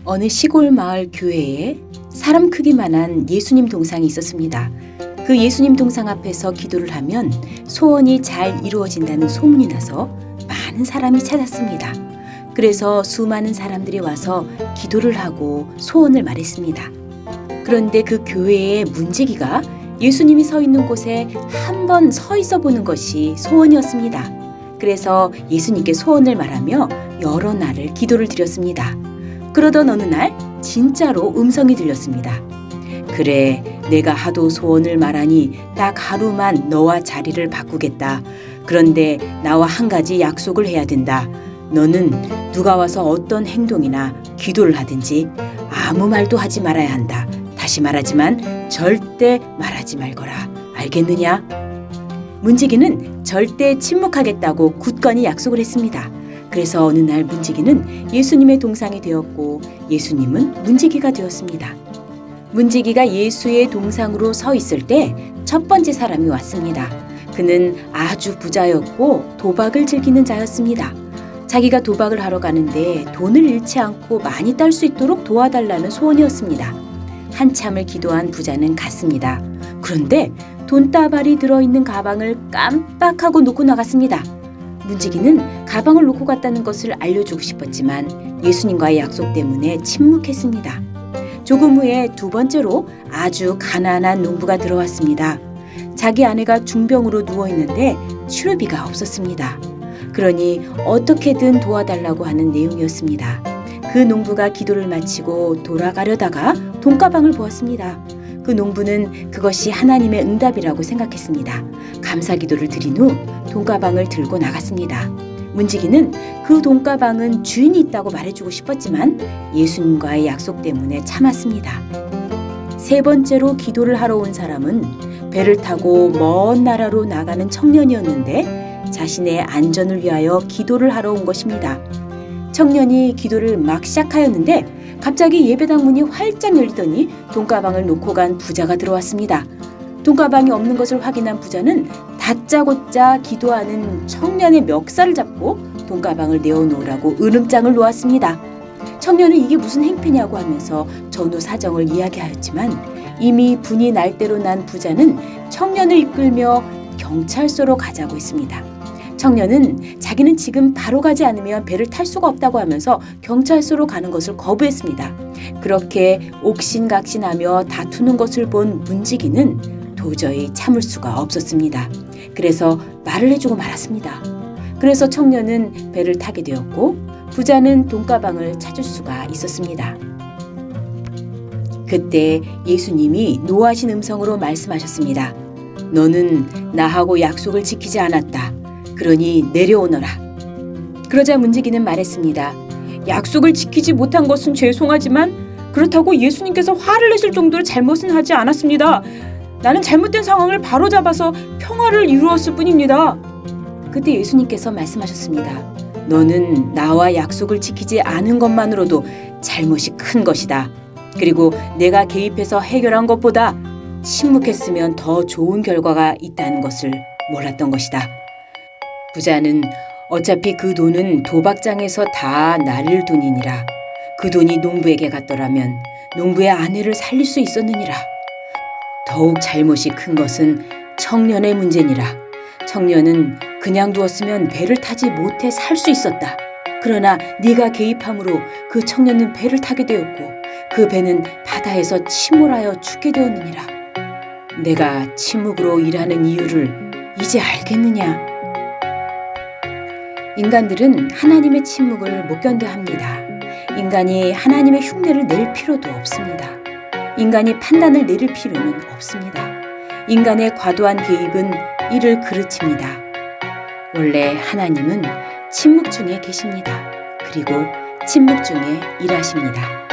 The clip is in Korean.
어느 시골 마을 교회에 사람 크기만한 예수님 동상이 있었습니다. 그 예수님 동상 앞에서 기도를 하면 소원이 잘 이루어진다는 소문이 나서 많은 사람이 찾았습니다. 그래서 수많은 사람들이 와서 기도를 하고 소원을 말했습니다. 그런데 그 교회의 문지기가 예수님이 서 있는 곳에 한 번 서 있어 보는 것이 소원이었습니다. 그래서 예수님께 소원을 말하며 여러 날을 기도를 드렸습니다. 그러던 어느 날 진짜로 음성이 들렸습니다. 그래, 내가 하도 소원을 말하니 딱 하루만 너와 자리를 바꾸겠다. 그런데 나와 한 가지 약속을 해야 된다. 너는 누가 와서 어떤 행동이나 기도를 하든지 아무 말도 하지 말아야 한다. 다시 말하지만 절대 말하지 말거라. 알겠느냐? 문지기는 절대 침묵하겠다고 굳건히 약속을 했습니다. 그래서 어느 날 문지기는 예수님의 동상이 되었고 예수님은 문지기가 되었습니다. 문지기가 예수의 동상으로 서 있을 때 첫 번째 사람이 왔습니다. 그는 아주 부자였고 도박을 즐기는 자였습니다. 자기가 도박을 하러 가는데 돈을 잃지 않고 많이 딸 수 있도록 도와달라는 소원이었습니다. 한참을 기도한 부자는 갔습니다. 그런데 돈다발이 들어있는 가방을 깜빡하고 놓고 나갔습니다. 문지기는 가방을 놓고 갔다는 것을 알려주고 싶었지만 예수님과의 약속 때문에 침묵했습니다. 조금 후에 두 번째로 아주 가난한 농부가 들어왔습니다. 자기 아내가 중병으로 누워있는데 치료비가 없었습니다. 그러니 어떻게든 도와달라고 하는 내용이었습니다. 그 농부가 기도를 마치고 돌아가려다가 돈가방을 보았습니다. 그 농부는 그것이 하나님의 응답이라고 생각했습니다. 감사기도를 드린 후 돈가방을 들고 나갔습니다. 문지기는 그 돈가방은 주인이 있다고 말해주고 싶었지만 예수님과의 약속 때문에 참았습니다. 세 번째로 기도를 하러 온 사람은 배를 타고 먼 나라로 나가는 청년이었는데 자신의 안전을 위하여 기도를 하러 온 것입니다. 청년이 기도를 막 시작하였는데 갑자기 예배당 문이 활짝 열리더니 돈가방을 놓고 간 부자가 들어왔습니다. 돈가방이 없는 것을 확인한 부자는 다짜고짜 기도하는 청년의 멱살을 잡고 돈가방을 내어놓으라고 으름장을 놓았습니다. 청년은 이게 무슨 행패냐고 하면서 전후 사정을 이야기하였지만 이미 분이 날 대로 난 부자는 청년을 이끌며 경찰서로 가자고 했습니다. 청년은 자기는 지금 바로 가지 않으면 배를 탈 수가 없다고 하면서 경찰서로 가는 것을 거부했습니다. 그렇게 옥신각신하며 다투는 것을 본 문지기는 도저히 참을 수가 없었습니다. 그래서 말을 해주고 말았습니다. 그래서 청년은 배를 타게 되었고 부자는 돈가방을 찾을 수가 있었습니다. 그때 예수님이 노하신 음성으로 말씀하셨습니다. 너는 나하고 약속을 지키지 않았다. 그러니 내려오너라. 그러자 문지기는 말했습니다. 약속을 지키지 못한 것은 죄송하지만 그렇다고 예수님께서 화를 내실 정도로 잘못은 하지 않았습니다. 나는 잘못된 상황을 바로잡아서 평화를 이루었을 뿐입니다. 그때 예수님께서 말씀하셨습니다. 너는 나와 약속을 지키지 않은 것만으로도 잘못이 큰 것이다. 그리고 내가 개입해서 해결한 것보다 침묵했으면 더 좋은 결과가 있다는 것을 몰랐던 것이다. 부자는 어차피 그 돈은 도박장에서 다 날릴 돈이니라. 그 돈이 농부에게 갔더라면 농부의 아내를 살릴 수 있었느니라. 더욱 잘못이 큰 것은 청년의 문제니라. 청년은 그냥 두었으면 배를 타지 못해 살 수 있었다. 그러나 네가 개입함으로 그 청년은 배를 타게 되었고 그 배는 바다에서 침몰하여 죽게 되었느니라. 내가 침묵으로 일하는 이유를 이제 알겠느냐? 인간들은 하나님의 침묵을 못 견뎌 합니다. 인간이 하나님의 흉내를 낼 필요도 없습니다. 인간이 판단을 내릴 필요는 없습니다. 인간의 과도한 개입은 이를 그르칩니다. 원래 하나님은 침묵 중에 계십니다. 그리고 침묵 중에 일하십니다.